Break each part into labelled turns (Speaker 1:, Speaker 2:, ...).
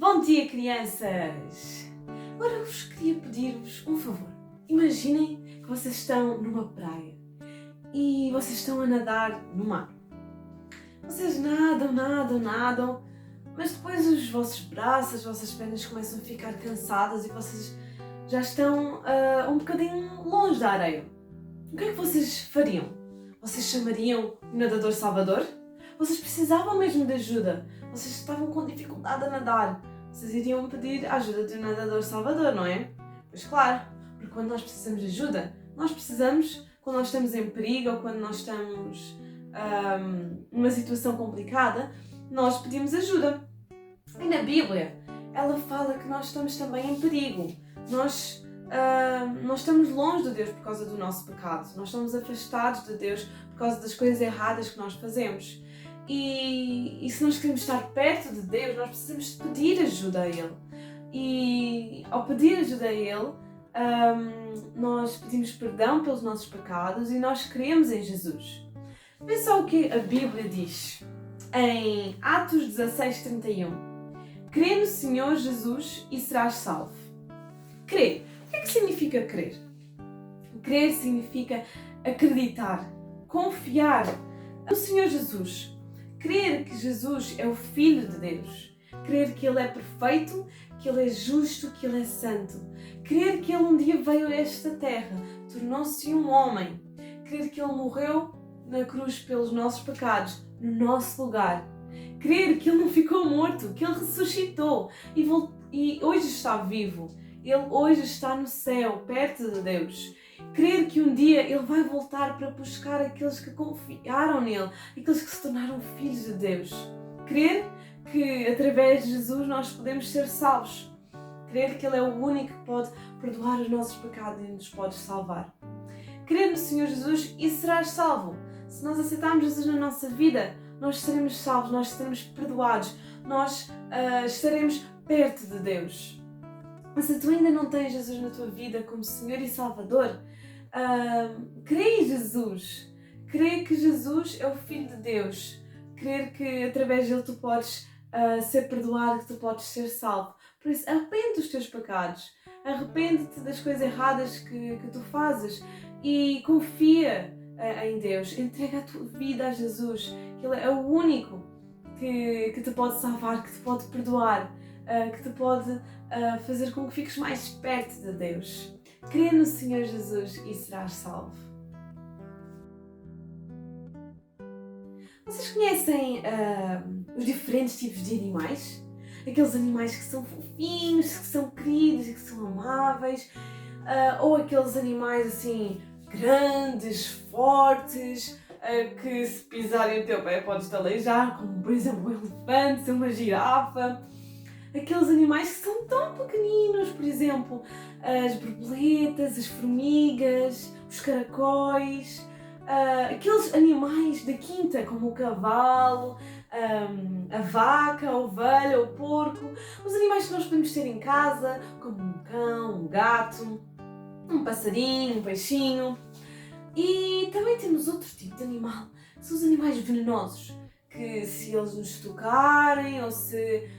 Speaker 1: Bom dia, crianças! Agora eu vos queria pedir-vos um favor. Imaginem que vocês estão numa praia e vocês estão a nadar no mar. Vocês nadam, mas depois os vossos braços, as vossas pernas começam a ficar cansadas e vocês já estão um bocadinho longe da areia. O que é que vocês fariam? Vocês chamariam o nadador salvador? Vocês precisavam mesmo de ajuda? Vocês estavam com dificuldade a nadar? Vocês iriam pedir a ajuda de um nadador salvador, não é? Pois claro, porque quando nós precisamos de ajuda, quando nós estamos em perigo ou quando nós estamos numa situação complicada, nós pedimos ajuda. E na Bíblia, ela fala que nós estamos também em perigo. Nós estamos longe de Deus por causa do nosso pecado. Nós estamos afastados de Deus por causa das coisas erradas que nós fazemos. E se nós queremos estar perto de Deus, nós precisamos pedir ajuda a Ele. E ao pedir ajuda a Ele, nós pedimos perdão pelos nossos pecados e nós cremos em Jesus. Vê só o que a Bíblia diz em Atos 16:31. Crê no Senhor Jesus e serás salvo. Crer. O que é que significa crer? Crer significa acreditar, confiar no Senhor Jesus. Crer que Jesus é o Filho de Deus. Crer que Ele é perfeito, que Ele é justo, que Ele é santo. Crer que Ele um dia veio a esta terra, tornou-se um homem. Crer que Ele morreu na cruz pelos nossos pecados, no nosso lugar. Crer que Ele não ficou morto, que Ele ressuscitou e hoje está vivo. Ele hoje está no céu, perto de Deus. Crer que um dia Ele vai voltar para buscar aqueles que confiaram nele, aqueles que se tornaram filhos de Deus. Crer que através de Jesus nós podemos ser salvos. Crer que Ele é o único que pode perdoar os nossos pecados e nos pode salvar. Crer no Senhor Jesus e serás salvo. Se nós aceitarmos Jesus na nossa vida, nós seremos salvos, nós seremos perdoados, nós estaremos perto de Deus. Mas se tu ainda não tens Jesus na tua vida como Senhor e Salvador, crê em Jesus. Crê que Jesus é o Filho de Deus. Crer que através dele tu podes ser perdoado, que tu podes ser salvo. Por isso, arrepende dos teus pecados. Arrepende-te das coisas erradas que tu fazes e confia em Deus. Entrega a tua vida a Jesus, que Ele é o único que te pode salvar, que te pode perdoar, que te pode fazer com que fiques mais perto de Deus. Crê no Senhor Jesus e serás salvo. Vocês conhecem os diferentes tipos de animais? Aqueles animais que são fofinhos, que são queridos e que são amáveis, ou aqueles animais assim grandes, fortes, que se pisarem o teu pé podes-te aleijar, como por exemplo um elefante, uma girafa. Aqueles animais que são tão pequeninos, por exemplo, as borboletas, as formigas, os caracóis, aqueles animais da quinta, como o cavalo, a vaca, a ovelha, o porco, os animais que nós podemos ter em casa, como um cão, um gato, um passarinho, um peixinho. E também temos outro tipo de animal, que são os animais venenosos, que se eles nos tocarem ou se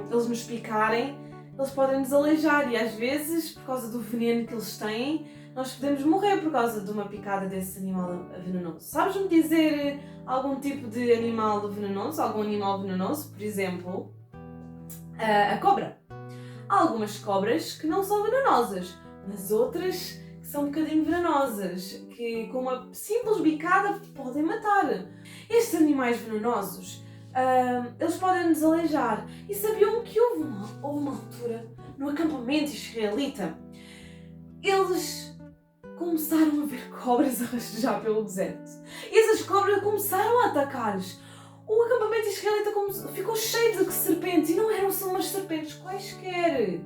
Speaker 1: eles nos picarem, eles podem nos aleijar e às vezes, por causa do veneno que eles têm, nós podemos morrer por causa de uma picada desse animal venenoso. Sabes-me dizer algum tipo de animal venenoso? Algum animal venenoso? Por exemplo, a cobra. Há algumas cobras que não são venenosas, mas outras que são um bocadinho venenosas, que com uma simples bicada podem matar. Estes animais venenosos, eles podem nos aleijar. E sabiam que houve uma altura, no acampamento israelita, eles começaram a ver cobras a rastejar pelo deserto. E essas cobras começaram a atacar-lhes. O acampamento israelita ficou cheio de serpentes, e não eram só umas serpentes quaisquer.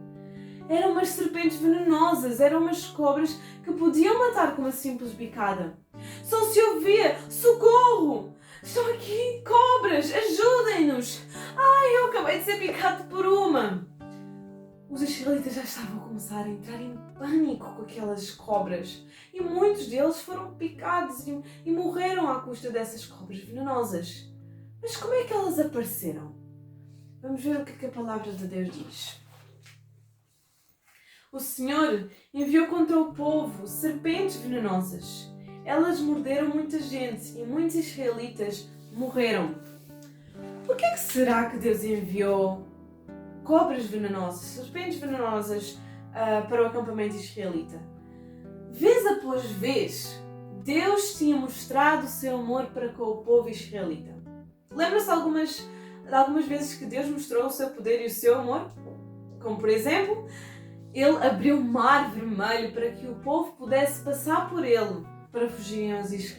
Speaker 1: Eram umas serpentes venenosas, eram umas cobras que podiam matar com uma simples bicada. Só se ouvia: socorro! Estão aqui cobras, ajudem-nos! Ai, eu acabei de ser picado por uma! Os israelitas já estavam a começar a entrar em pânico com aquelas cobras e muitos deles foram picados e morreram à custa dessas cobras venenosas. Mas como é que elas apareceram? Vamos ver o que a palavra de Deus diz. O Senhor enviou contra o povo serpentes venenosas. Elas morderam muita gente e muitos israelitas morreram. Por que será que Deus enviou cobras venenosas, serpentes venenosas para o acampamento israelita? Vez após vez, Deus tinha mostrado o seu amor para com o povo israelita. Lembra-se de algumas vezes que Deus mostrou o seu poder e o seu amor? Como por exemplo, Ele abriu o mar vermelho para que o povo pudesse passar por ele para fugirem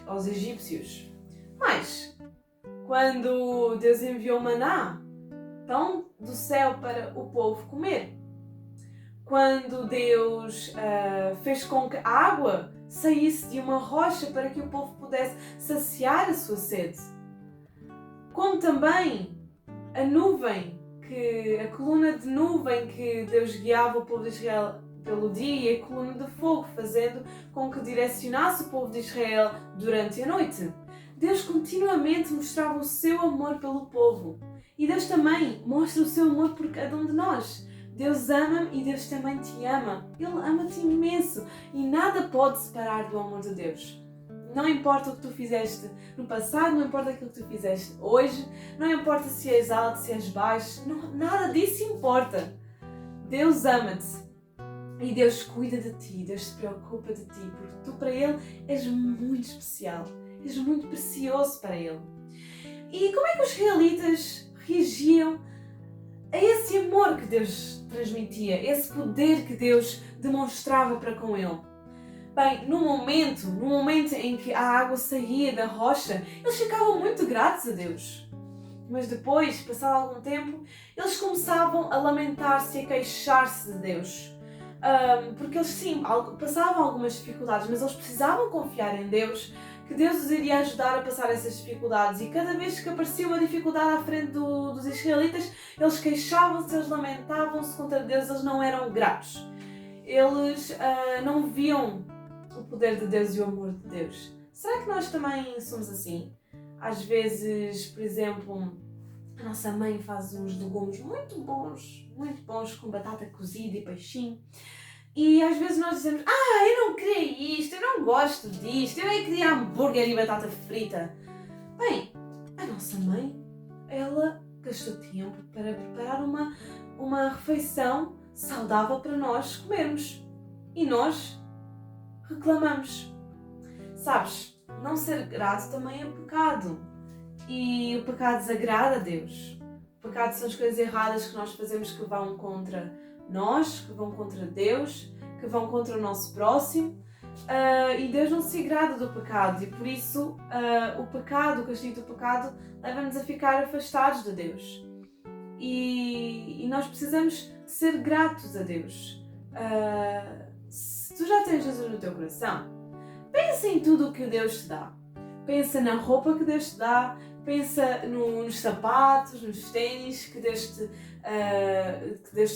Speaker 1: aos egípcios. Mas, quando Deus enviou maná, pão do céu para o povo comer, quando Deus fez com que a água saísse de uma rocha para que o povo pudesse saciar a sua sede, como também a coluna de nuvem que Deus guiava o povo de Israel pelo dia e a coluna de fogo, fazendo com que direcionasse o povo de Israel durante a noite. Deus continuamente mostrava o seu amor pelo povo. E Deus também mostra o seu amor por cada um de nós. Deus ama-me e Deus também te ama. Ele ama-te imenso e nada pode separar do amor de Deus. Não importa o que tu fizeste no passado, não importa aquilo que tu fizeste hoje, não importa se és alto, se és baixo, nada disso importa. Deus ama-te e Deus cuida de ti, Deus se preocupa de ti, porque tu para Ele és muito especial, és muito precioso para Ele. E como é que os israelitas reagiam a esse amor que Deus transmitia, esse poder que Deus demonstrava para com Ele? Bem, no momento em que a água saía da rocha, eles ficavam muito gratos a Deus. Mas depois, passado algum tempo, eles começavam a lamentar-se e a queixar-se de Deus. Porque eles sim, passavam algumas dificuldades, mas eles precisavam confiar em Deus, que Deus os iria ajudar a passar essas dificuldades. E cada vez que aparecia uma dificuldade à frente dos israelitas, eles queixavam-se, eles lamentavam-se contra Deus, eles não eram gratos. Eles não viam o poder de Deus e o amor de Deus. Será que nós também somos assim? Às vezes, por exemplo, a nossa mãe faz uns legumes muito bons com batata cozida e peixinho. E às vezes nós dizemos: eu não queria isto, eu não gosto disto, eu queria hambúrguer e batata frita. Bem, a nossa mãe, ela gastou tempo para preparar uma refeição saudável para nós comermos. E nós reclamamos. Sabes, não ser grato também é pecado. E o pecado desagrada a Deus. O pecado são as coisas erradas que nós fazemos que vão contra nós, que vão contra Deus, que vão contra o nosso próximo. E Deus não se agrada do pecado. E por isso o castigo do pecado, leva-nos a ficar afastados de Deus. E nós precisamos ser gratos a Deus. Se tu já tens Jesus no teu coração, pensa em tudo o que Deus te dá. Pensa na roupa que Deus te dá, pensa nos sapatos, nos ténis que Deus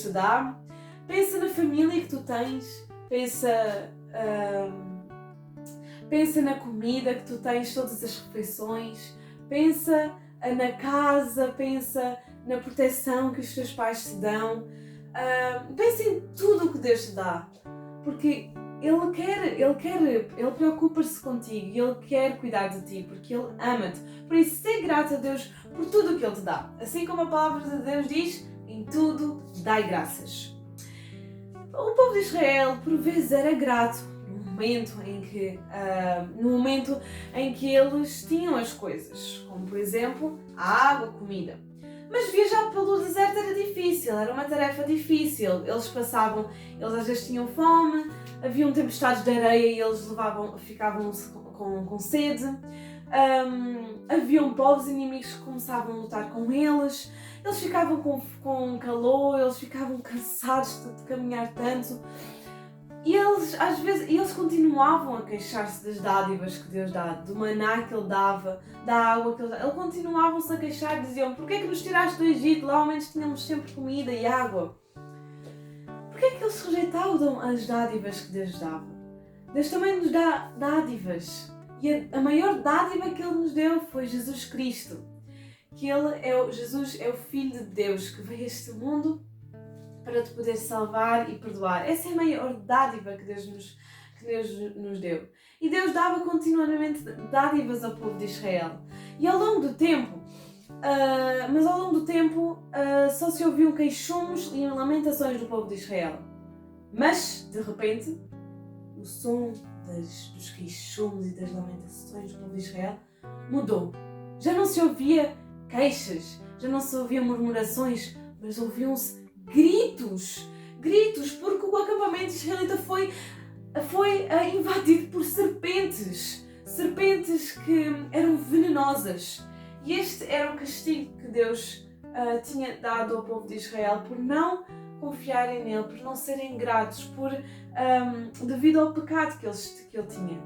Speaker 1: te dá. Pensa na família que tu tens, pensa na comida que tu tens, todas as refeições. Pensa na casa, pensa na proteção que os teus pais te dão. Pensa em tudo o que Deus te dá, porque Ele preocupa-se contigo e Ele quer cuidar de ti, porque Ele ama-te. Por isso, ser grato a Deus por tudo o que Ele te dá. Assim como a palavra de Deus diz, em tudo dai graças. O povo de Israel, por vezes, era grato no momento em que eles tinham as coisas, como por exemplo, a água, a comida. Mas viajar pelo deserto era difícil, era uma tarefa difícil. Eles às vezes tinham fome, haviam tempestades de areia e eles ficavam com sede. Haviam povos inimigos que começavam a lutar com eles. Eles ficavam com calor, eles ficavam cansados de caminhar tanto. E eles continuavam a queixar-se das dádivas que Deus dá, do maná que Ele dava, da água que Ele dava. Eles continuavam-se a queixar e diziam: porquê é que nos tiraste do Egito? Lá ao menos tínhamos sempre comida e água. Porquê é que eles rejeitavam as dádivas que Deus dava? Deus também nos dá dádivas. E a maior dádiva que Ele nos deu foi Jesus Cristo. que Jesus é o Filho de Deus que veio a este mundo para te poder salvar e perdoar. Essa é a maior dádiva que Deus nos deu. E Deus dava continuamente dádivas ao povo de Israel. E ao longo do tempo, só se ouviam queixumes e lamentações do povo de Israel. Mas, de repente, o som dos queixumes e das lamentações do povo de Israel mudou. Já não se ouvia queixas, já não se ouvia murmurações, mas ouviam-se gritos, porque o acampamento israelita foi invadido por serpentes que eram venenosas. E este era o castigo que Deus tinha dado ao povo de Israel por não confiarem nele, por não serem gratos, devido ao pecado que ele tinha.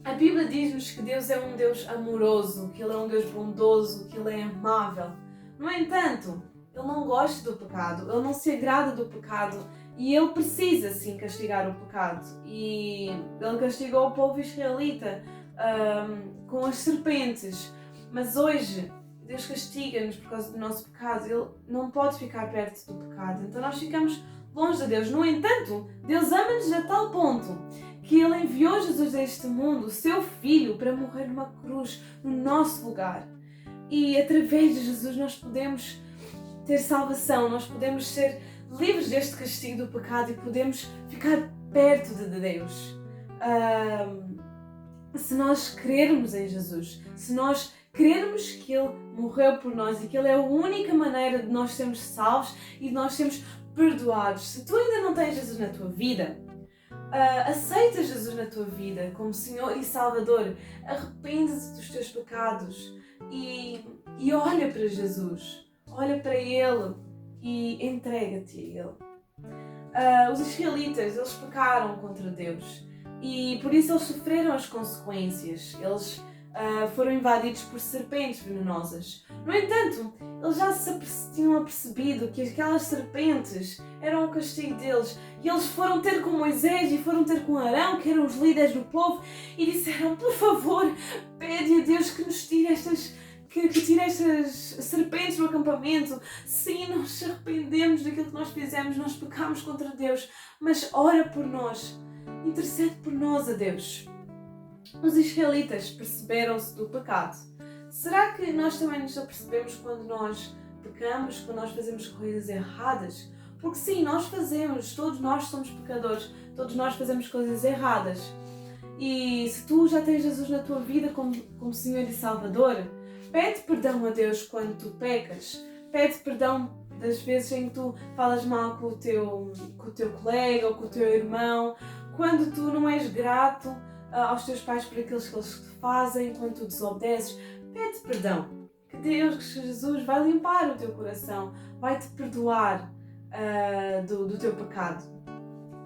Speaker 1: A Bíblia diz-nos que Deus é um Deus amoroso, que Ele é um Deus bondoso, que Ele é amável. No entanto, Ele não gosta do pecado, Ele não se agrada do pecado e Ele precisa sim castigar o pecado. E Ele castigou o povo israelita com as serpentes. Mas hoje Deus castiga-nos por causa do nosso pecado. Ele não pode ficar perto do pecado. Então nós ficamos longe de Deus. No entanto, Deus ama-nos a tal ponto que Ele enviou Jesus a este mundo, o seu Filho, para morrer numa cruz, no nosso lugar. E através de Jesus nós podemos ter salvação, nós podemos ser livres deste castigo do pecado e podemos ficar perto de Deus. Se nós crermos em Jesus, se nós crermos que Ele morreu por nós e que Ele é a única maneira de nós sermos salvos e de nós sermos perdoados. Se tu ainda não tens Jesus na tua vida, aceita Jesus na tua vida como Senhor e Salvador, arrepende-te dos teus pecados e olha para Jesus, olha para Ele e entrega-te a Ele. Os israelitas, eles pecaram contra Deus e por isso eles sofreram as consequências. Eles foram invadidos por serpentes venenosas. No entanto, eles já tinham apercebido que aquelas serpentes eram o castigo deles. E eles foram ter com Moisés e foram ter com Arão, que eram os líderes do povo, e disseram: por favor, pede a Deus que nos tire que tire estas serpentes do acampamento. Sim, nós nos arrependemos daquilo que nós fizemos, nós pecamos contra Deus, mas ora por nós, intercede por nós a Deus. Os israelitas perceberam-se do pecado. Será que nós também nos apercebemos quando nós pecamos, quando nós fazemos coisas erradas? Porque sim, nós fazemos, todos nós somos pecadores, todos nós fazemos coisas erradas. E se tu já tens Jesus na tua vida como Senhor e Salvador, pede perdão a Deus quando tu pecas. Pede perdão das vezes em que tu falas mal com o teu colega ou com o teu irmão, quando tu não és grato aos teus pais por aquilo que eles te fazem, quando tu desobedeces. Pede perdão. Que Jesus vai limpar o teu coração, vai te perdoar do teu pecado.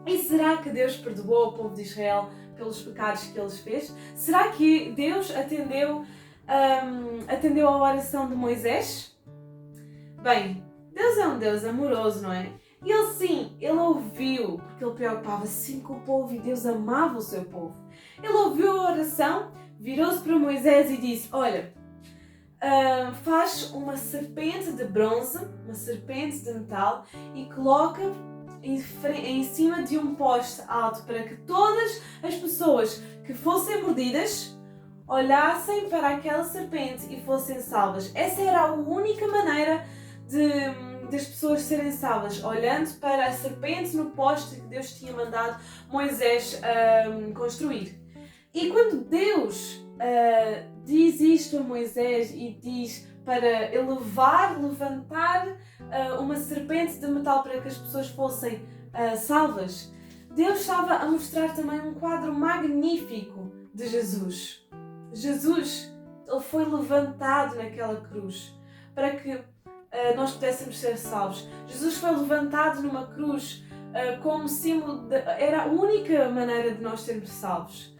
Speaker 1: E será que Deus perdoou o povo de Israel pelos pecados que eles fez? Será que Deus atendeu à oração de Moisés? Bem, Deus é um Deus amoroso, não é? E ele ouviu, porque ele preocupava-se com o povo e Deus amava o seu povo. Ele ouviu a oração, virou-se para Moisés e disse: olha, faz uma serpente de bronze, uma serpente de metal e coloca em cima de um poste alto para que todas as pessoas que fossem mordidas olhassem para aquela serpente e fossem salvas. Essa era a única maneira das pessoas serem salvas, olhando para a serpente no poste que Deus tinha mandado Moisés construir. E quando Deus diz isto a Moisés e diz para levantar uma serpente de metal para que as pessoas fossem salvas, Deus estava a mostrar também um quadro magnífico de Jesus. Jesus, ele foi levantado naquela cruz para que nós pudéssemos ser salvos. Jesus foi levantado numa cruz como símbolo era a única maneira de nós sermos salvos.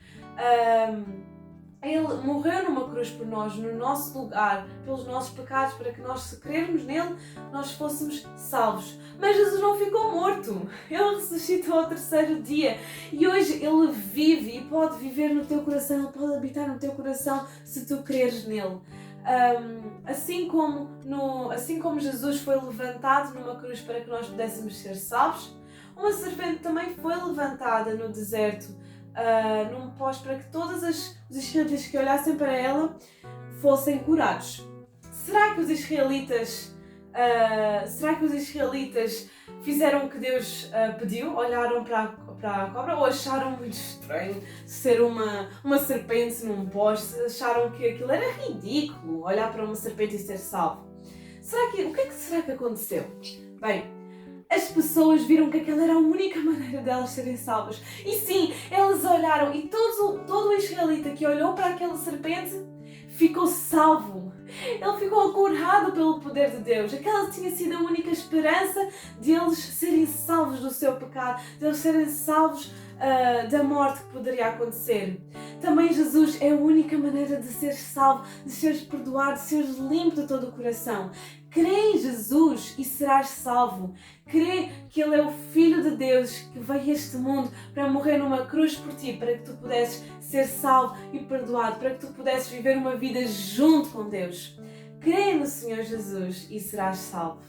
Speaker 1: Ele morreu numa cruz por nós, no nosso lugar, pelos nossos pecados, para que nós, se crermos nele, nós fôssemos salvos. Mas Jesus não ficou morto. Ele ressuscitou ao terceiro dia. E hoje ele vive e pode viver no teu coração, ele pode habitar no teu coração se tu creres nele. Assim como Jesus foi levantado numa cruz para que nós pudéssemos ser salvos, uma serpente também foi levantada no deserto, num pós, para que todos os israelitas que olhassem para ela fossem curados. Será que os israelitas fizeram o que Deus pediu? Olharam para a cobra ou acharam muito estranho ser uma serpente num poste? Acharam que aquilo era ridículo, olhar para uma serpente e ser salvo? O que é que será que aconteceu? Bem, as pessoas viram que aquela era a única maneira delas serem salvas. E sim, elas olharam e todo o israelita que olhou para aquela serpente ficou salvo. Ele ficou curado pelo poder de Deus. Aquela tinha sido a única esperança de eles serem salvos do seu pecado, de eles serem salvos da morte que poderia acontecer. Também Jesus é a única maneira de ser salvo, de seres perdoado, de seres limpo de todo o coração. Crê em Jesus e serás salvo. Crê que Ele é o Filho de Deus que veio a este mundo para morrer numa cruz por ti, para que tu pudesses ser salvo e perdoado, para que tu pudesses viver uma vida junto com Deus. Crê no Senhor Jesus e serás salvo.